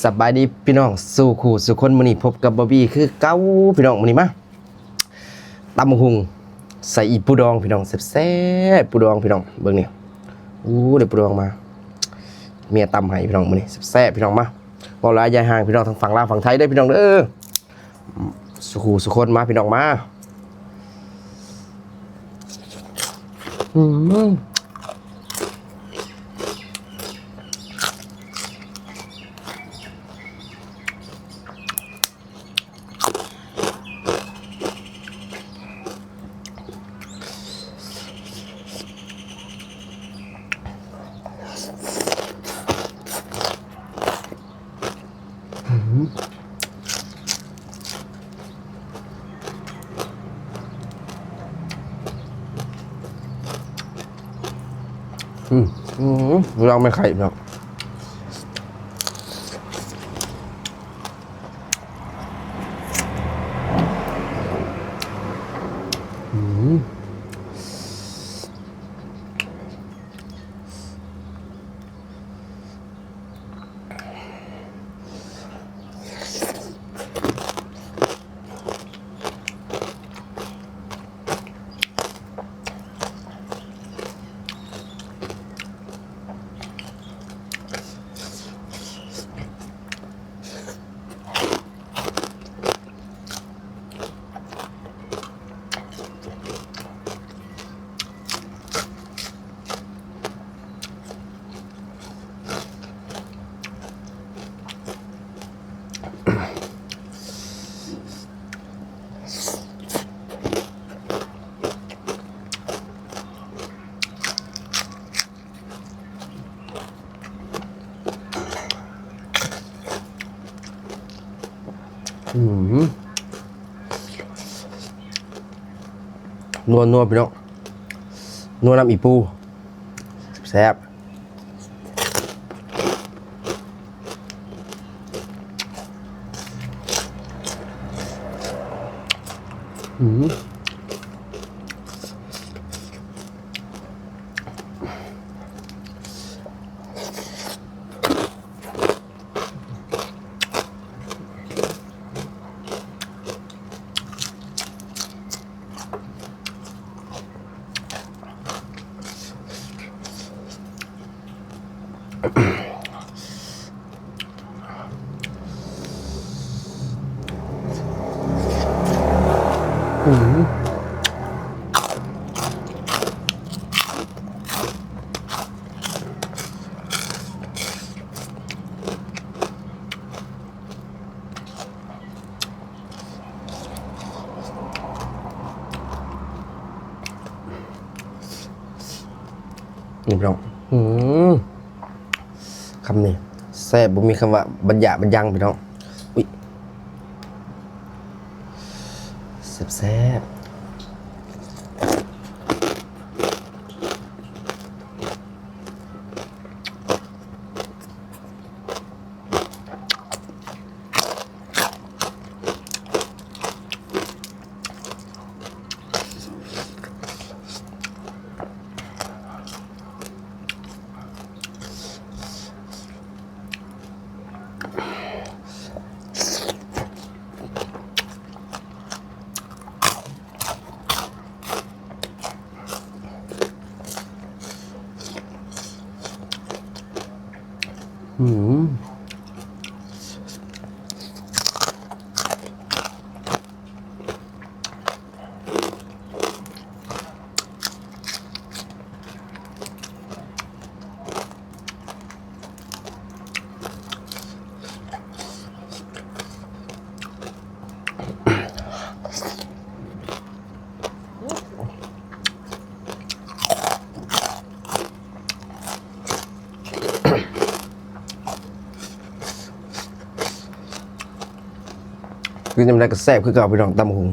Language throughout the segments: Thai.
สบายดีพี่น้องสู่ขู่สู่คนมื้อนี้พบกับบอบบี้คือเก้าพี่น้องมื้อนี้มาตำหุงใส่อีปูดองพี่น้องแซ่บๆปูดองพี่น้องเบิ่งนี่เดี๋ยวปูดองมาเมียตำให้พี่น้องมื้อนี้แซ่บๆพี่น้องมาบ่หลายยายห่างพี่น้องทางฝั่งลาวฝั่งไทยได้พี่น้องเด้อสู่ขู่สู่คนมาพี่น้องมาเราไม่ไข่พี่น้องนัวพี่น้องนัวน้ำอีปูแซ่บนี่พี่น้องคำนี้แซ่บบ่มีคำว่าบรรยะบรรยังพี่น้องอุ๊ยแซ่บคือจำได้ก็แซ่บคือเก่าพี่น้องตำหุง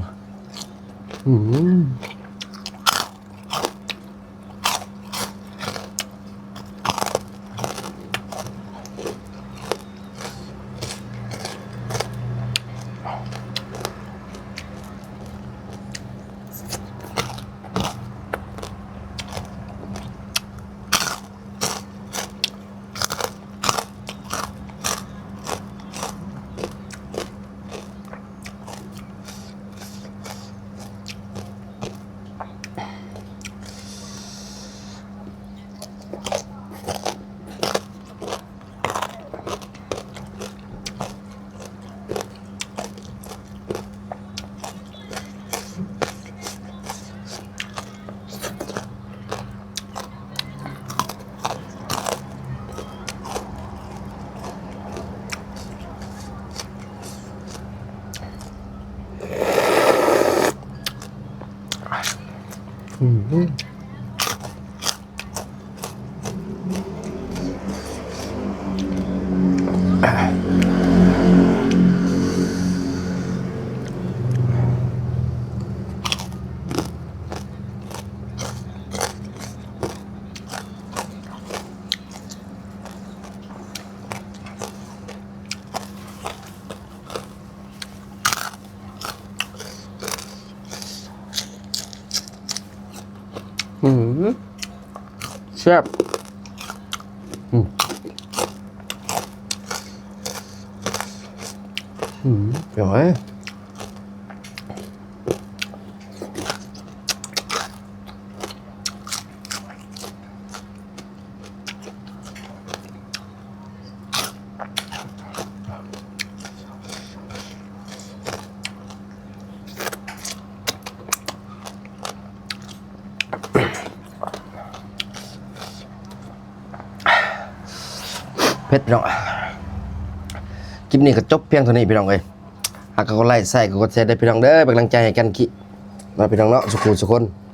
แซ่บเดี๋ยวเผ็ดเนาะคลิปนี้ก็จบเพียงเท่านี้พี่น้องเอ้ยหากเขาไล่ใส่ก็กดแชร์ได้พี่น้องเด้อเป็นกำลังใจให้กันคิมาพี่น้องเนาะสุขุสุคน